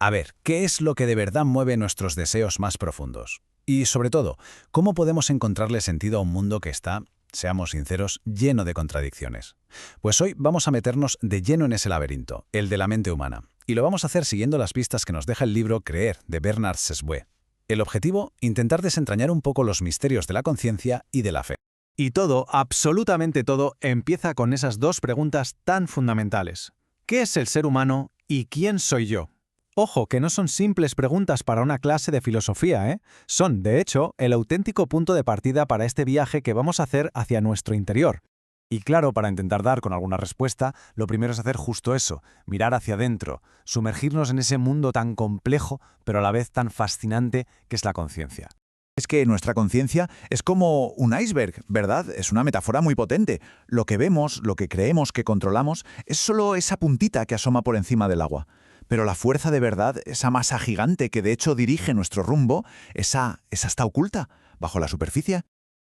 A ver, ¿qué es lo que de verdad mueve nuestros deseos más profundos? Y sobre todo, ¿cómo podemos encontrarle sentido a un mundo que está, seamos sinceros, lleno de contradicciones? Pues hoy vamos a meternos de lleno en ese laberinto, el de la mente humana. Y lo vamos a hacer siguiendo las pistas que nos deja el libro Creer, de Bernard Sesbue. El objetivo, intentar desentrañar un poco los misterios de la conciencia y de la fe. Y todo, absolutamente todo, empieza con esas dos preguntas tan fundamentales. ¿Qué es el ser humano y quién soy yo? Ojo, que no son simples preguntas para una clase de filosofía, ¿eh? Son, de hecho, el auténtico punto de partida para este viaje que vamos a hacer hacia nuestro interior. Y claro, para intentar dar con alguna respuesta, lo primero es hacer justo eso, mirar hacia adentro, sumergirnos en ese mundo tan complejo, pero a la vez tan fascinante que es la conciencia. Es que nuestra conciencia es como un iceberg, ¿verdad? Es una metáfora muy potente. Lo que vemos, lo que creemos que controlamos, es solo esa puntita que asoma por encima del agua. Pero la fuerza de verdad, esa masa gigante que de hecho dirige nuestro rumbo, esa está oculta, bajo la superficie.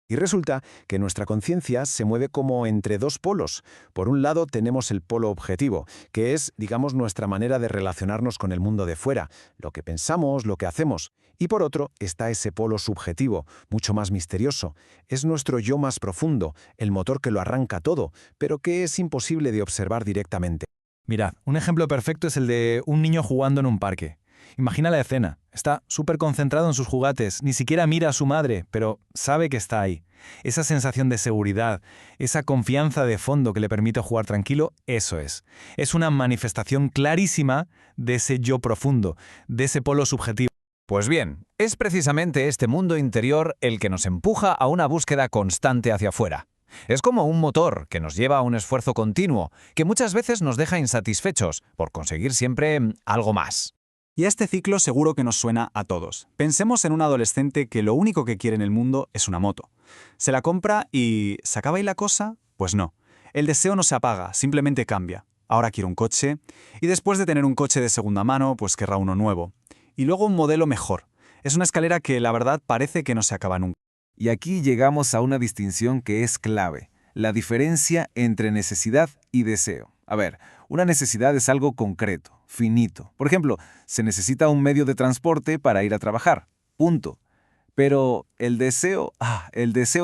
Y resulta que nuestra conciencia se mueve como entre dos polos. Por un lado tenemos el polo objetivo, que es, digamos, nuestra manera de relacionarnos con el mundo de fuera, lo que pensamos, lo que hacemos. Y por otro está ese polo subjetivo, mucho más misterioso. Es nuestro yo más profundo, el motor que lo arranca todo, pero que es imposible de observar directamente. Mirad, un ejemplo perfecto es el de un niño jugando en un parque. Imagina la escena. Está súper concentrado en sus juguetes, ni siquiera mira a su madre, pero sabe que está ahí. Esa sensación de seguridad, esa confianza de fondo que le permite jugar tranquilo, eso es. Es una manifestación clarísima de ese yo profundo, de ese polo subjetivo. Pues bien, es precisamente este mundo interior el que nos empuja a una búsqueda constante hacia afuera. Es como un motor que nos lleva a un esfuerzo continuo, que muchas veces nos deja insatisfechos por conseguir siempre algo más. Y este ciclo seguro que nos suena a todos. Pensemos en un adolescente que lo único que quiere en el mundo es una moto. Se la compra y ¿se acaba ahí la cosa? Pues no. El deseo no se apaga, simplemente cambia. Ahora quiere un coche, y después de tener un coche de segunda mano, pues querrá uno nuevo. Y luego un modelo mejor. Es una escalera que la verdad parece que no se acaba nunca. Y aquí llegamos a una distinción que es clave, la diferencia entre necesidad y deseo. A ver, una necesidad es algo concreto, finito. Por ejemplo, se necesita un medio de transporte para ir a trabajar. Punto. Pero el deseo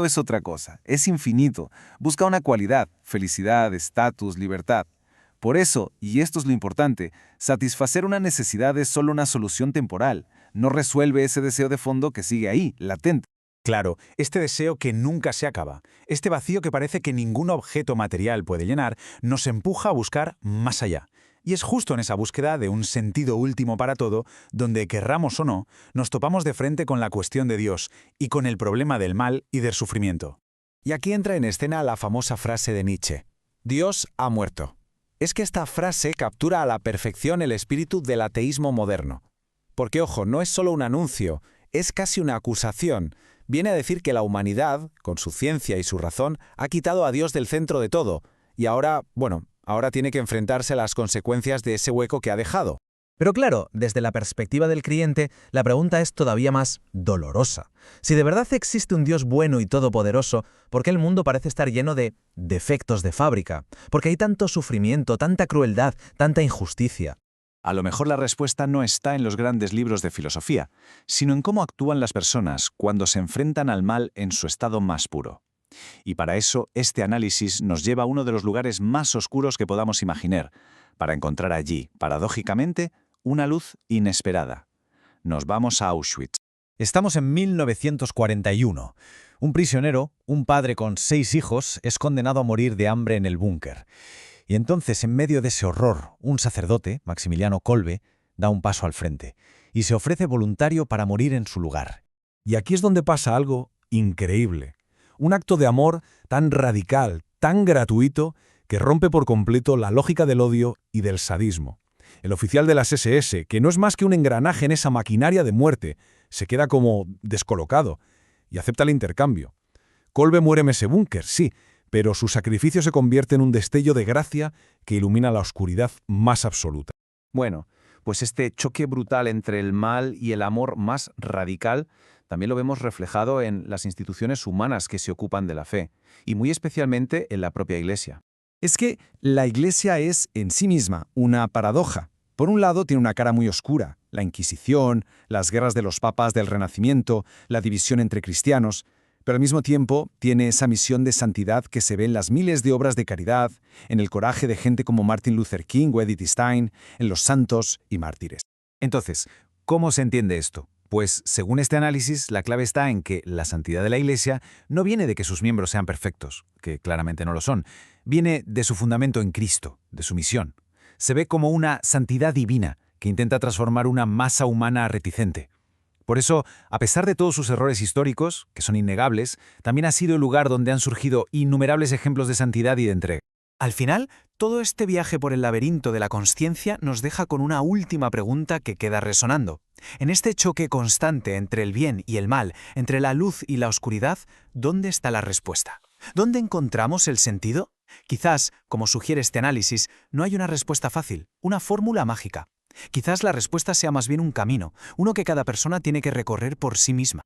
es otra cosa, es infinito. Busca una cualidad, felicidad, estatus, libertad. Por eso, y esto es lo importante, satisfacer una necesidad es solo una solución temporal. No resuelve ese deseo de fondo que sigue ahí, latente. Claro, este deseo que nunca se acaba, este vacío que parece que ningún objeto material puede llenar, nos empuja a buscar más allá. Y es justo en esa búsqueda de un sentido último para todo, donde, querramos o no, nos topamos de frente con la cuestión de Dios y con el problema del mal y del sufrimiento. Y aquí entra en escena la famosa frase de Nietzsche: Dios ha muerto. Es que esta frase captura a la perfección el espíritu del ateísmo moderno. Porque, ojo, no es solo un anuncio, es casi una acusación. Viene a decir que la humanidad, con su ciencia y su razón, ha quitado a Dios del centro de todo, y ahora tiene que enfrentarse a las consecuencias de ese hueco que ha dejado. Pero claro, desde la perspectiva del creyente, la pregunta es todavía más dolorosa. Si de verdad existe un Dios bueno y todopoderoso, ¿por qué el mundo parece estar lleno de defectos de fábrica? ¿Por qué hay tanto sufrimiento, tanta crueldad, tanta injusticia? A lo mejor la respuesta no está en los grandes libros de filosofía, sino en cómo actúan las personas cuando se enfrentan al mal en su estado más puro. Y para eso, este análisis nos lleva a uno de los lugares más oscuros que podamos imaginar, para encontrar allí, paradójicamente, una luz inesperada. Nos vamos a Auschwitz. Estamos en 1941. Un prisionero, un padre con 6 hijos, es condenado a morir de hambre en el búnker. Y entonces, en medio de ese horror, un sacerdote, Maximiliano Kolbe, da un paso al frente y se ofrece voluntario para morir en su lugar. Y aquí es donde pasa algo increíble. Un acto de amor tan radical, tan gratuito, que rompe por completo la lógica del odio y del sadismo. El oficial de las SS, que no es más que un engranaje en esa maquinaria de muerte, se queda como descolocado y acepta el intercambio. Kolbe muere en ese búnker, sí, pero su sacrificio se convierte en un destello de gracia que ilumina la oscuridad más absoluta. Bueno, pues este choque brutal entre el mal y el amor más radical también lo vemos reflejado en las instituciones humanas que se ocupan de la fe, y muy especialmente en la propia Iglesia. Es que la Iglesia es, en sí misma, una paradoja. Por un lado, tiene una cara muy oscura, la Inquisición, las guerras de los papas del Renacimiento, la división entre cristianos, pero al mismo tiempo tiene esa misión de santidad que se ve en las miles de obras de caridad, en el coraje de gente como Martin Luther King o Edith Stein, en los santos y mártires. Entonces, ¿cómo se entiende esto? Pues, según este análisis, la clave está en que la santidad de la Iglesia no viene de que sus miembros sean perfectos, que claramente no lo son, viene de su fundamento en Cristo, de su misión. Se ve como una santidad divina que intenta transformar una masa humana reticente. Por eso, a pesar de todos sus errores históricos, que son innegables, también ha sido el lugar donde han surgido innumerables ejemplos de santidad y de entrega. Al final, todo este viaje por el laberinto de la consciencia nos deja con una última pregunta que queda resonando. En este choque constante entre el bien y el mal, entre la luz y la oscuridad, ¿dónde está la respuesta? ¿Dónde encontramos el sentido? Quizás, como sugiere este análisis, no hay una respuesta fácil, una fórmula mágica. Quizás la respuesta sea más bien un camino, uno que cada persona tiene que recorrer por sí misma.